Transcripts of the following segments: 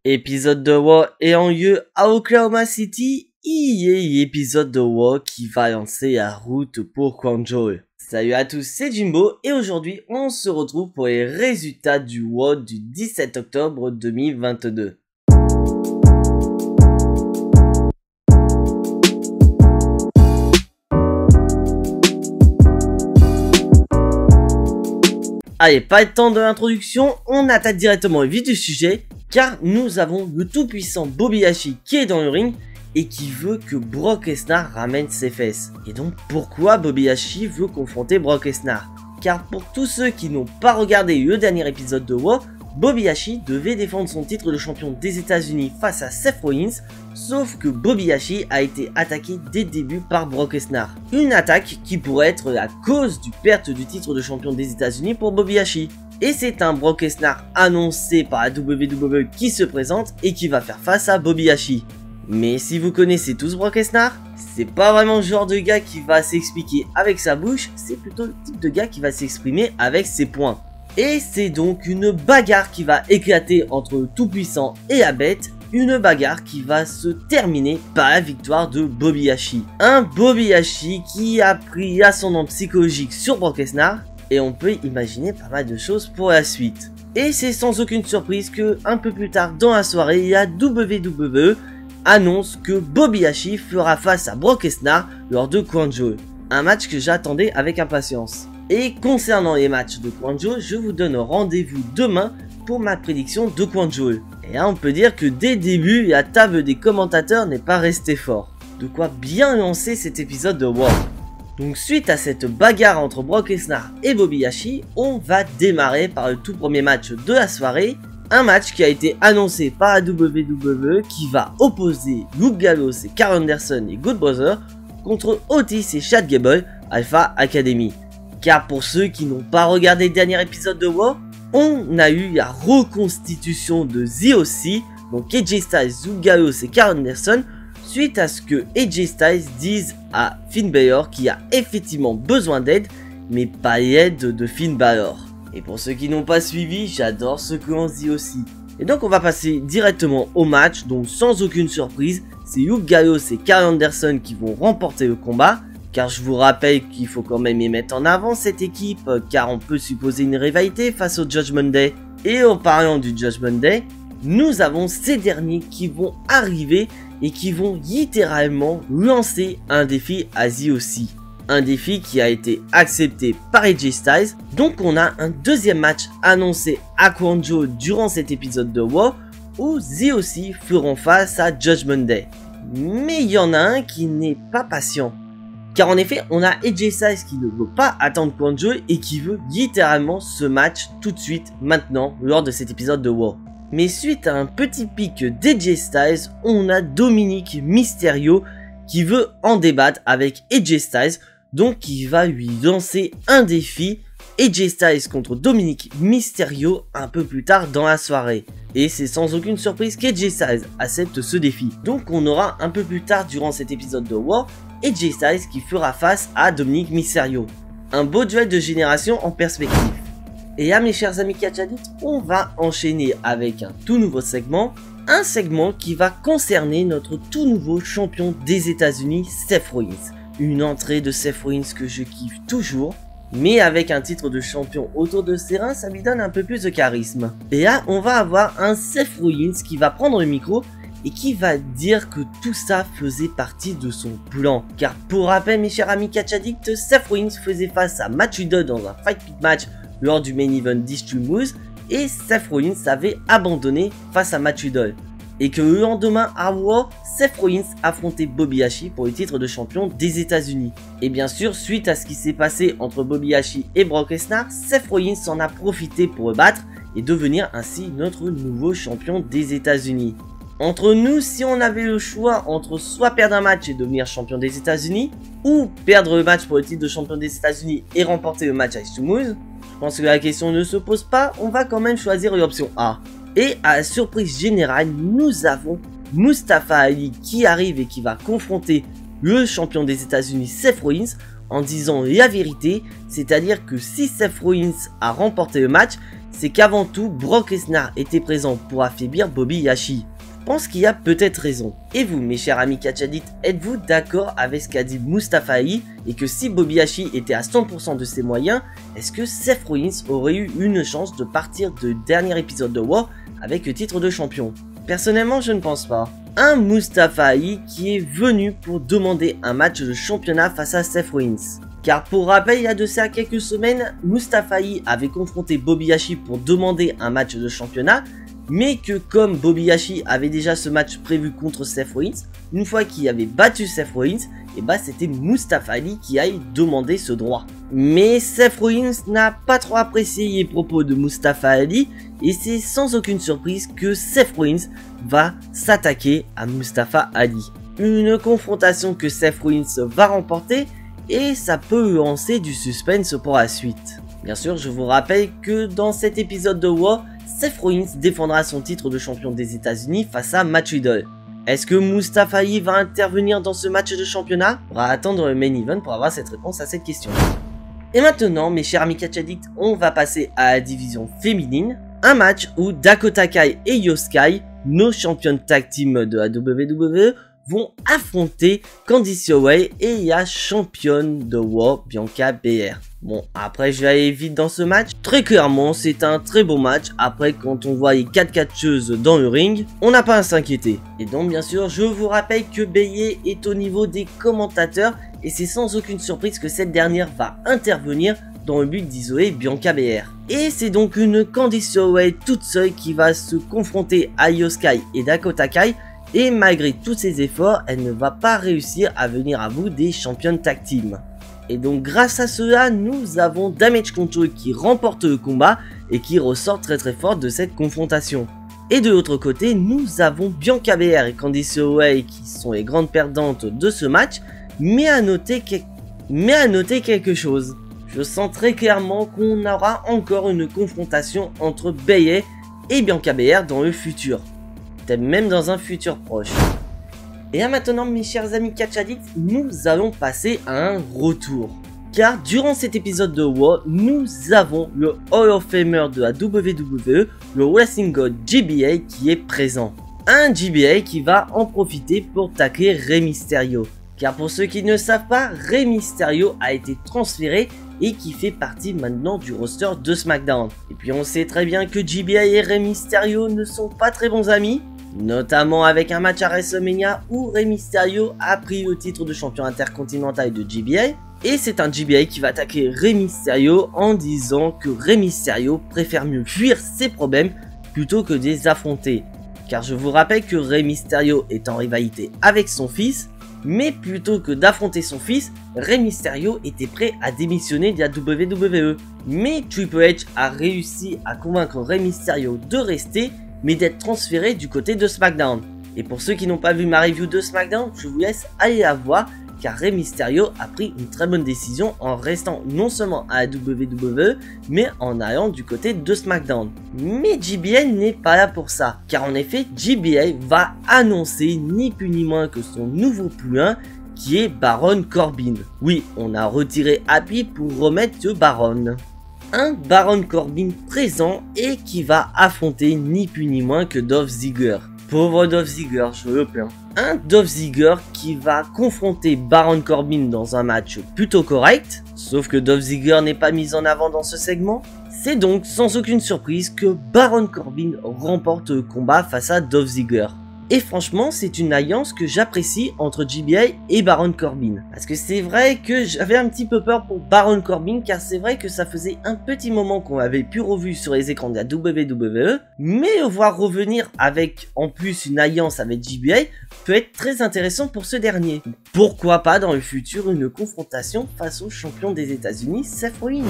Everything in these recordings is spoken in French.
Épisode de WoW ayant lieu à Oklahoma City, épisode de WoW qui va lancer la route pour Quanjol. Salut à tous, c'est Jimbo et aujourd'hui on se retrouve pour les résultats du WoW du 17 octobre 2022. Allez, pas de temps de l'introduction, on attaque directement au vif du sujet, car nous avons le tout-puissant Bobiyashi qui est dans le ring et qui veut que Brock Lesnar ramène ses fesses. Et donc pourquoi Bobiyashi veut confronter Brock Lesnar? Car pour tous ceux qui n'ont pas regardé le dernier épisode de WoW, Bobiyashi devait défendre son titre de champion des États-Unis face à Seth Rollins, sauf que Bobiyashi a été attaqué dès le début par Brock Lesnar. Une attaque qui pourrait être la cause du perte du titre de champion des États-Unis pour Bobiyashi. Et c'est un Brock Lesnar annoncé par la WWE qui se présente et qui va faire face à Bobiyashi. Mais si vous connaissez tous Brock Lesnar, c'est pas vraiment le genre de gars qui va s'expliquer avec sa bouche, c'est plutôt le type de gars qui va s'exprimer avec ses poings. Et c'est donc une bagarre qui va éclater entre le tout-puissant et la bête, une bagarre qui va se terminer par la victoire de Bobiyashi. Un Bobiyashi qui a pris l'ascendant psychologique sur Brock Lesnar, et on peut imaginer pas mal de choses pour la suite. Et c'est sans aucune surprise que un peu plus tard dans la soirée, la WWE annonce que Bobiyashi fera face à Brock Lesnar lors de Quanjol. Un match que j'attendais avec impatience. Et concernant les matchs de Quanjol, je vous donne rendez-vous demain pour ma prédiction de Quanjol. Et là on peut dire que dès le début, la table des commentateurs n'est pas restée fort. De quoi bien lancer cet épisode de WoW. Donc suite à cette bagarre entre Brock Lesnar et Bobiyashi, on va démarrer par le tout premier match de la soirée. Un match qui a été annoncé par la WWE qui va opposer Luke Gallows et Karl Anderson et Good Brother contre Otis et Chad Gable, Alpha Academy. Car pour ceux qui n'ont pas regardé le dernier épisode de WoW, on a eu la reconstitution de The OC, donc AJ Styles, Luke Gallows et Karl Anderson, suite à ce que AJ Styles dise à Finn Balor qui a effectivement besoin d'aide, mais pas l'aide de Finn Balor. Et pour ceux qui n'ont pas suivi, j'adore ce que l'on dit aussi. Et donc on va passer directement au match, donc sans aucune surprise, c'est Luke Gallows et Karl Anderson qui vont remporter le combat, car je vous rappelle qu'il faut quand même y mettre en avant cette équipe, car on peut supposer une rivalité face au Judgment Day. Et en parlant du Judgment Day, nous avons ces derniers qui vont arriver et qui vont littéralement lancer un défi à The OC. Un défi qui a été accepté par AJ Styles. Donc on a un deuxième match annoncé à Quanjol durant cet épisode de WoW où The OC feront face à Judgment Day. Mais il y en a un qui n'est pas patient. Car en effet, on a AJ Styles qui ne veut pas attendre Quanjol et qui veut littéralement ce match tout de suite, maintenant, lors de cet épisode de WoW. Mais suite à un petit pic d'AJ Styles, on a Dominic Mysterio qui veut en débattre avec AJ Styles, donc il va lui lancer un défi, AJ Styles contre Dominic Mysterio un peu plus tard dans la soirée. Et c'est sans aucune surprise qu'AJ Styles accepte ce défi. Donc on aura un peu plus tard durant cet épisode de WoW, AJ Styles qui fera face à Dominic Mysterio. Un beau duel de génération en perspective. Et là mes chers amis Catchadicts, on va enchaîner avec un tout nouveau segment. Un segment qui va concerner notre tout nouveau champion des États-Unis, Seth Rollins. Une entrée de Seth Rollins que je kiffe toujours. Mais avec un titre de champion autour de ses reins, ça lui donne un peu plus de charisme. Et là, on va avoir un Seth Rollins qui va prendre le micro et qui va dire que tout ça faisait partie de son plan. Car pour rappel, mes chers amis Catchadicts, Seth Rollins faisait face à Matt Riddle dans un Fight Pit match lors du main event d'Extreme Rules et Seth Rollins avait abandonné face à Matt Riddle. Et que le lendemain à WoW, Seth Rollins affrontait Bobiyashi pour le titre de champion des États-Unis. Et bien sûr, suite à ce qui s'est passé entre Bobiyashi et Brock Lesnar, Seth Rollins en a profité pour le battre et devenir ainsi notre nouveau champion des États-Unis. Entre nous, si on avait le choix entre soit perdre un match et devenir champion des États-Unis, ou perdre le match pour le titre de champion des États-Unis et remporter le match à Extreme Rules, je pense que la question ne se pose pas, on va quand même choisir l'option A. Et à la surprise générale, nous avons Mustafa Ali qui arrive et qui va confronter le champion des États-Unis Seth Rollins en disant la vérité, c'est-à-dire que si Seth Rollins a remporté le match, c'est qu'avant tout, Brock Lesnar était présent pour affaiblir Bobby Lashley. Je pense qu'il y a peut-être raison. Et vous, mes chers amis catchadicts, êtes-vous d'accord avec ce qu'a dit Mustafa Ali et que si Bobby Lashley était à 100% de ses moyens, est-ce que Seth Rollins aurait eu une chance de partir du dernier épisode de War avec le titre de champion? Personnellement, je ne pense pas. Un Mustafa Ali qui est venu pour demander un match de championnat face à Seth Rollins. Car pour rappel, il y a de ça quelques semaines, Mustafa Ali avait confronté Bobby Lashley pour demander un match de championnat, mais que comme Bobby Lashley avait déjà ce match prévu contre Seth Rollins, une fois qu'il avait battu Seth Rollins, et bah c'était Mustafa Ali qui aille demander ce droit. Mais Seth Rollins n'a pas trop apprécié les propos de Mustafa Ali, et c'est sans aucune surprise que Seth Rollins va s'attaquer à Mustafa Ali. Une confrontation que Seth Rollins va remporter, et ça peut lancer du suspense pour la suite. Bien sûr, je vous rappelle que dans cet épisode de War, Seth Rollins défendra son titre de champion des États-Unis face à Matt Riddle. Est-ce que Mustafa Ali va intervenir dans ce match de championnat? On va attendre le main event pour avoir cette réponse à cette question. Et maintenant, mes chers amis catchadicts, on va passer à la division féminine. Un match où Dakota Kai et Io Sky, nos championnes tag team de la WWE, vont affronter Candice LeRae et la championne de War, Bianca Belair. Bon, après je vais aller vite dans ce match. Très clairement, c'est un très beau match. Après, quand on voit les 4 catcheuses dans le ring, on n'a pas à s'inquiéter. Et donc, bien sûr, je vous rappelle que Bayley est au niveau des commentateurs. Et c'est sans aucune surprise que cette dernière va intervenir dans le but d'isoler Bianca Belair. Et c'est donc une Candice LeRae toute seule qui va se confronter à Io Sky et Dakota Kai. Et malgré tous ses efforts, elle ne va pas réussir à venir à bout des championnes tag team. Et donc grâce à cela, nous avons Damage Control qui remporte le combat et qui ressort très fort de cette confrontation. Et de l'autre côté, nous avons Bianca Belair et Candice LeRae qui sont les grandes perdantes de ce match. Mais à noter quelque chose. Je sens très clairement qu'on aura encore une confrontation entre Bayley et Bianca Belair dans le futur. Peut-être même dans un futur proche. Et là maintenant, mes chers amis catchadicts, nous allons passer à un retour. Car durant cet épisode de War, nous avons le Hall of Famer de la WWE, le Wrestling God JBL qui est présent. Un JBL qui va en profiter pour tacler Rey Mysterio. Car pour ceux qui ne savent pas, Rey Mysterio a été transféré et qui fait partie maintenant du roster de SmackDown. Et puis on sait très bien que JBL et Rey Mysterio ne sont pas très bons amis. Notamment avec un match à WrestleMania où Rey Mysterio a pris le titre de champion intercontinental de JBL. Et c'est un JBL qui va attaquer Rey Mysterio en disant que Rey Mysterio préfère mieux fuir ses problèmes plutôt que de les affronter. Car je vous rappelle que Rey Mysterio est en rivalité avec son fils. Mais plutôt que d'affronter son fils, Rey Mysterio était prêt à démissionner de la WWE. Mais Triple H a réussi à convaincre Rey Mysterio de rester, mais d'être transféré du côté de SmackDown. Et pour ceux qui n'ont pas vu ma review de SmackDown, je vous laisse aller la voir, car Rey Mysterio a pris une très bonne décision en restant non seulement à la WWE, mais en allant du côté de SmackDown. Mais JBL n'est pas là pour ça, car en effet, JBL va annoncer ni plus ni moins que son nouveau poulain, qui est Baron Corbin. Oui, on a retiré Happy pour remettre le Baron. Un Baron Corbin présent et qui va affronter ni plus ni moins que Dolph Ziggler. Pauvre Dolph Ziggler, je le plains. Un Dolph Ziggler qui va confronter Baron Corbin dans un match plutôt correct, sauf que Dolph Ziggler n'est pas mis en avant dans ce segment. C'est donc sans aucune surprise que Baron Corbin remporte le combat face à Dolph Ziggler. Et franchement, c'est une alliance que j'apprécie entre JBL et Baron Corbin. Parce que c'est vrai que j'avais un petit peu peur pour Baron Corbin, car c'est vrai que ça faisait un petit moment qu'on l'avait pu revu sur les écrans de la WWE. Mais le voir revenir avec en plus une alliance avec JBL peut être très intéressant pour ce dernier. Pourquoi pas dans le futur une confrontation face au champion des États-Unis, Seth Rollins.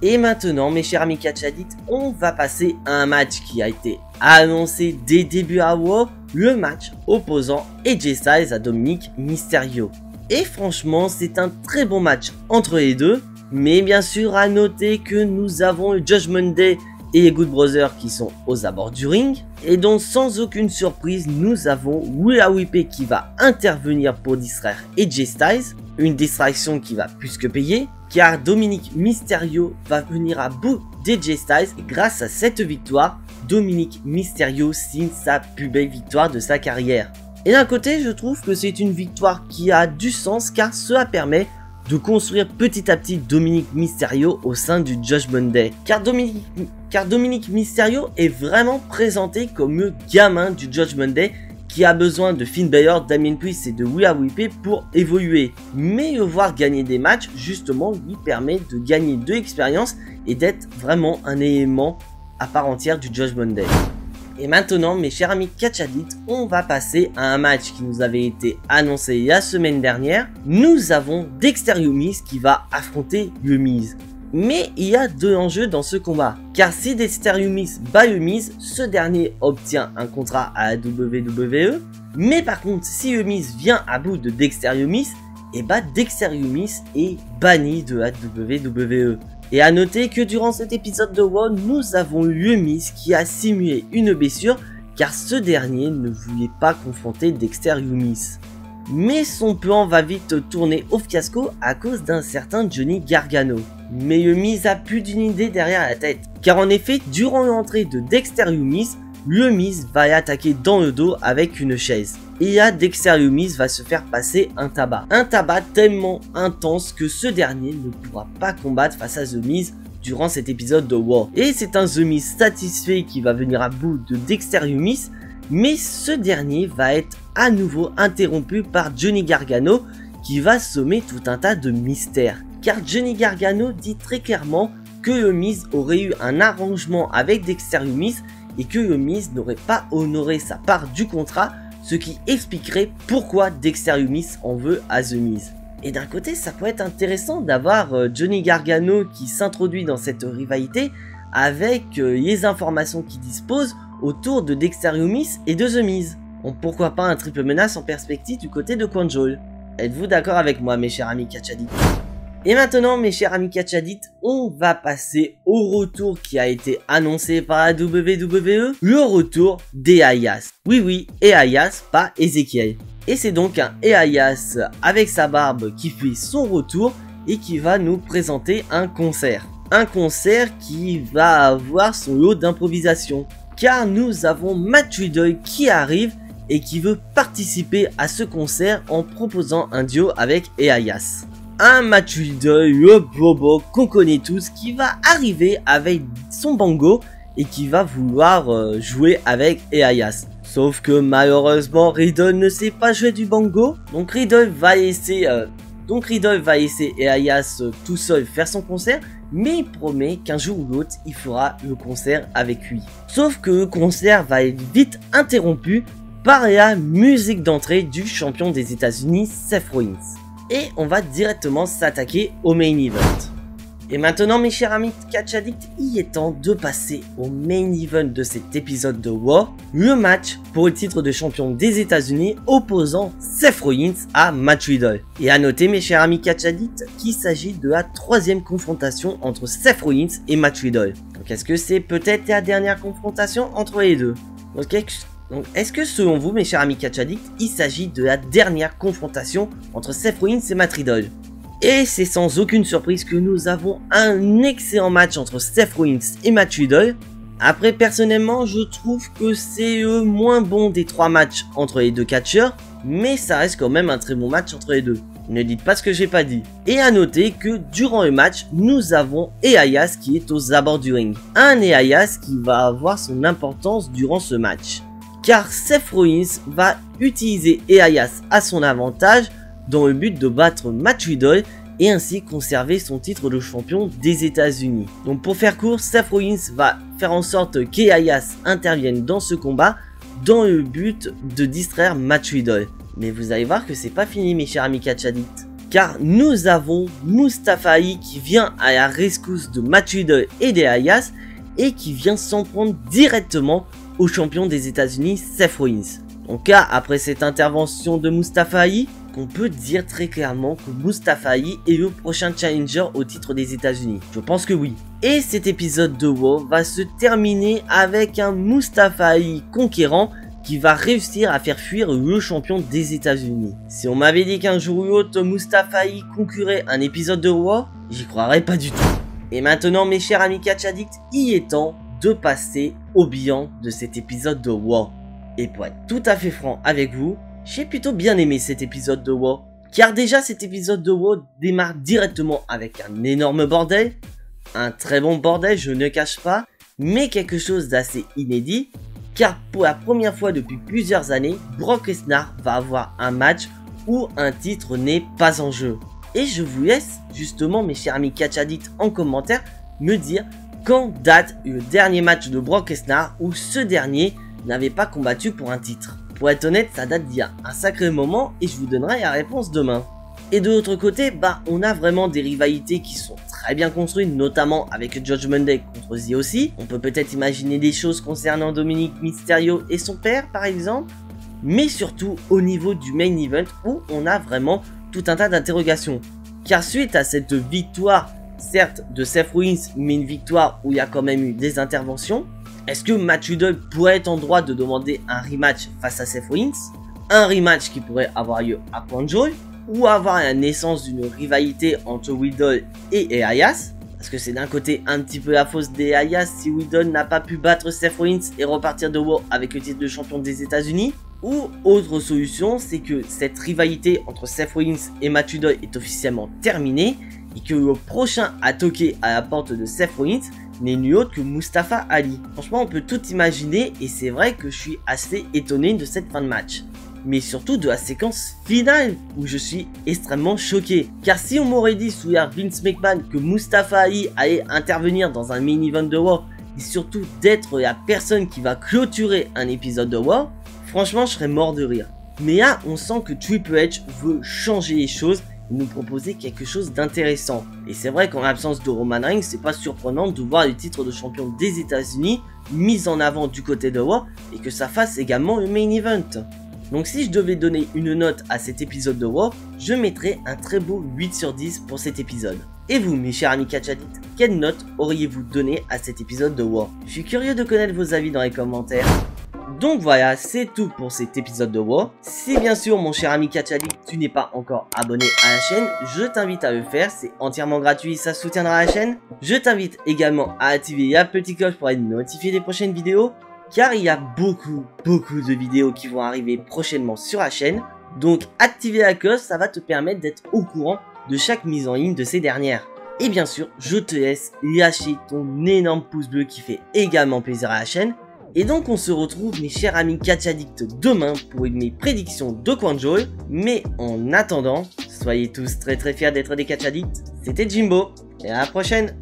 Et maintenant, mes chers amis catchadicts, on va passer à un match qui a été annoncé dès début à War, le match opposant AJ Styles à Dominic Mysterio. Et franchement, c'est un très bon match entre les deux, mais bien sûr à noter que nous avons le Judgment Day et les Good Brothers qui sont aux abords du ring. Et donc sans aucune surprise, nous avons Rhea Ripley qui va intervenir pour distraire AJ Styles, une distraction qui va plus que payer. car Dominic Mysterio va venir à bout d'AJ Styles et grâce à cette victoire, Dominic Mysterio signe sa plus belle victoire de sa carrière. Et d'un côté, je trouve que c'est une victoire qui a du sens car cela permet de construire petit à petit Dominic Mysterio au sein du Judgment Day. Car Dominic Mysterio est vraiment présenté comme le gamin du Judgment Day qui a besoin de Finn Balor, Damien Priest et de Rhea Ripley pour évoluer. Mais le voir gagner des matchs, justement, lui permet de gagner de l'expérience et d'être vraiment un élément à part entière du Judgment Day. Et maintenant, mes chers amis Catch Addicts, on va passer à un match qui nous avait été annoncé la semaine dernière. Nous avons Dexter Lumis qui va affronter The Miz. Mais il y a deux enjeux dans ce combat, car si Dexter Lumis bat The Miz, ce dernier obtient un contrat à la WWE. Mais par contre, si The Miz vient à bout de Dexter Lumis, et bah Dexter Lumis est banni de la WWE. Et à noter que durant cet épisode de Raw, nous avons eu The Miz qui a simulé une blessure car ce dernier ne voulait pas confronter Dexter Lumis. Mais son plan va vite tourner au fiasco à cause d'un certain Johnny Gargano. Mais The Miz a plus d'une idée derrière la tête, car en effet, durant l'entrée de Dexter Lumis, The Miz va l'attaquer dans le dos avec une chaise. Et là, Dexter Lumis va se faire passer un tabac. Un tabac tellement intense que ce dernier ne pourra pas combattre face à The Miz durant cet épisode de Raw. Et c'est un The Miz satisfait qui va venir à bout de Dexter Lumis, mais ce dernier va être à nouveau interrompu par Johnny Gargano qui va sommer tout un tas de mystères. Car Johnny Gargano dit très clairement que The Miz aurait eu un arrangement avec Dexter Lumis et que The Miz n'aurait pas honoré sa part du contrat, ce qui expliquerait pourquoi Dexter Lumis en veut à The Miz. Et d'un côté, ça peut être intéressant d'avoir Johnny Gargano qui s'introduit dans cette rivalité avec les informations qu'il dispose autour de Dexter Lumis et de The Miz. Donc pourquoi pas un triple menace en perspective du côté de Control. Êtes-vous d'accord avec moi, mes chers amis Catch Addicts? Et maintenant, mes chers amis Catch Addicts, on va passer au retour qui a été annoncé par la WWE, le retour d'Elias. Oui, Elias, pas Ezekiel. Et c'est donc un Elias avec sa barbe qui fait son retour et qui va nous présenter un concert. Un concert qui va avoir son lot d'improvisation. Car nous avons Matt Riddle qui arrive et qui veut participer à ce concert en proposant un duo avec Elias. Un Matt Riddle, le bobo qu'on connaît tous, qui va arriver avec son bango et qui va vouloir jouer avec Elias. Sauf que malheureusement Riddle ne sait pas jouer du bango, donc Riddle va laisser Elias tout seul faire son concert, mais il promet qu'un jour ou l'autre il fera le concert avec lui. Sauf que le concert va être vite interrompu par la musique d'entrée du champion des États-Unis, Seth Rollins. Et on va directement s'attaquer au main event. Et maintenant, mes chers amis Catch Addicts, il est temps de passer au main event de cet épisode de Raw, le match pour le titre de champion des États-Unis opposant Seth Rollins à Matt Riddle. Et à noter, mes chers amis Catch Addicts, qu'il s'agit de la troisième confrontation entre Seth Rollins et Matt Riddle. Donc est-ce que c'est peut-être la dernière confrontation entre les deux? Donc est-ce que selon vous, mes chers amis Catch Addicts, il s'agit de la dernière confrontation entre Seth Rollins et Matt Riddle? Et c'est sans aucune surprise que nous avons un excellent match entre Seth Rollins et Matt Riddle. Après, personnellement, je trouve que c'est le moins bon des trois matchs entre les deux catcheurs, mais ça reste quand même un très bon match entre les deux. Ne dites pas ce que j'ai pas dit. Et à noter que durant le match, nous avons Elias qui est aux abords du ring. Un Elias qui va avoir son importance durant ce match. Car Seth Rollins va utiliser Elias à son avantage dans le but de battre Matt Riddle et ainsi conserver son titre de champion des États-Unis. Donc pour faire court, Seth Rollins va faire en sorte qu'Elias intervienne dans ce combat dans le but de distraire Matt Riddle. Mais vous allez voir que c'est pas fini, mes chers amis Catch Addicts. Car nous avons Mustafa Ali qui vient à la rescousse de Matt Riddle et d'Elias et qui vient s'en prendre directement au champion des États-Unis, Seth Rollins. Donc là, après cette intervention de Mustafa Ali, on peut dire très clairement que Mustafa Ali est le prochain challenger au titre des États-Unis. Je pense que oui. Et cet épisode de Raw va se terminer avec un Mustafa Ali conquérant qui va réussir à faire fuir le champion des États-Unis. Si on m'avait dit qu'un jour ou l'autre Mustafa Ali conclurait un épisode de Raw, J'y croirais pas du tout. Et maintenant mes chers amis catch addicts, il est temps de passer au bilan de cet épisode de WoW. Et pour être tout à fait franc avec vous, j'ai plutôt bien aimé cet épisode de WoW. Car déjà cet épisode de WoW démarre directement avec un énorme bordel. Un très bon bordel, je ne cache pas, mais quelque chose d'assez inédit. Car pour la première fois depuis plusieurs années, Brock Lesnar va avoir un match où un titre n'est pas en jeu. Et je vous laisse justement mes chers amis catch addicts en commentaire me dire quand date le dernier match de Brock Lesnar où ce dernier n'avait pas combattu pour un titre. Pour être honnête, ça date d'il y a un sacré moment et je vous donnerai la réponse demain. Et de l'autre côté, on a vraiment des rivalités qui sont très bien construites, notamment avec Judgment Day contre The OC. On peut peut-être imaginer des choses concernant Dominic Mysterio et son père par exemple. Mais surtout au niveau du main event où on a vraiment tout un tas d'interrogations. Car suite à cette victoire, certes de Seth Rollins, mais une victoire où il y a quand même eu des interventions, est-ce que Matt Riddle pourrait être en droit de demander un rematch face à Seth Rollins? Un rematch qui pourrait avoir lieu à Crown Jewel? Ou avoir la naissance d'une rivalité entre Riddle et Elias? Parce que c'est d'un côté un petit peu la fausse des Elias si Riddle n'a pas pu battre Seth Rollins et repartir de WoW avec le titre de champion des États-Unis. Ou autre solution, c'est que cette rivalité entre Seth Rollins et Matt Riddle est officiellement terminée et que le prochain à toquer à la porte de Seth Rollins n'est nul autre que Mustafa Ali. Franchement, on peut tout imaginer et c'est vrai que je suis assez étonné de cette fin de match. Mais surtout de la séquence finale où je suis extrêmement choqué. Car si on m'aurait dit sous l'ère Vince McMahon que Mustafa Ali allait intervenir dans un main event de WoW et surtout d'être la personne qui va clôturer un épisode de WoW, franchement je serais mort de rire. Mais là on sent que Triple H veut changer les choses et nous proposer quelque chose d'intéressant. Et c'est vrai qu'en l'absence de Roman Reigns, c'est pas surprenant de voir le titre de champion des États-Unis mis en avant du côté de WoW et que ça fasse également le main event. Donc si je devais donner une note à cet épisode de WoW, je mettrais un très beau 8 sur 10 pour cet épisode. Et vous mes chers amis catch addicts, quelle note auriez-vous donné à cet épisode de WoW? Je suis curieux de connaître vos avis dans les commentaires. Donc voilà, c'est tout pour cet épisode de WoW. Si bien sûr mon cher ami catch addict, tu n'es pas encore abonné à la chaîne, je t'invite à le faire, c'est entièrement gratuit, ça soutiendra la chaîne. Je t'invite également à activer la petite cloche pour être notifié des prochaines vidéos. Car il y a beaucoup de vidéos qui vont arriver prochainement sur la chaîne. Donc activer la cloche, ça va te permettre d'être au courant de chaque mise en ligne de ces dernières. Et bien sûr, je te laisse lâcher ton énorme pouce bleu qui fait également plaisir à la chaîne. Et donc on se retrouve mes chers amis catch addicts demain pour mes prédictions de Crown Jewel. Mais en attendant, soyez tous très fiers d'être des catch addicts. C'était Jimbo et à la prochaine.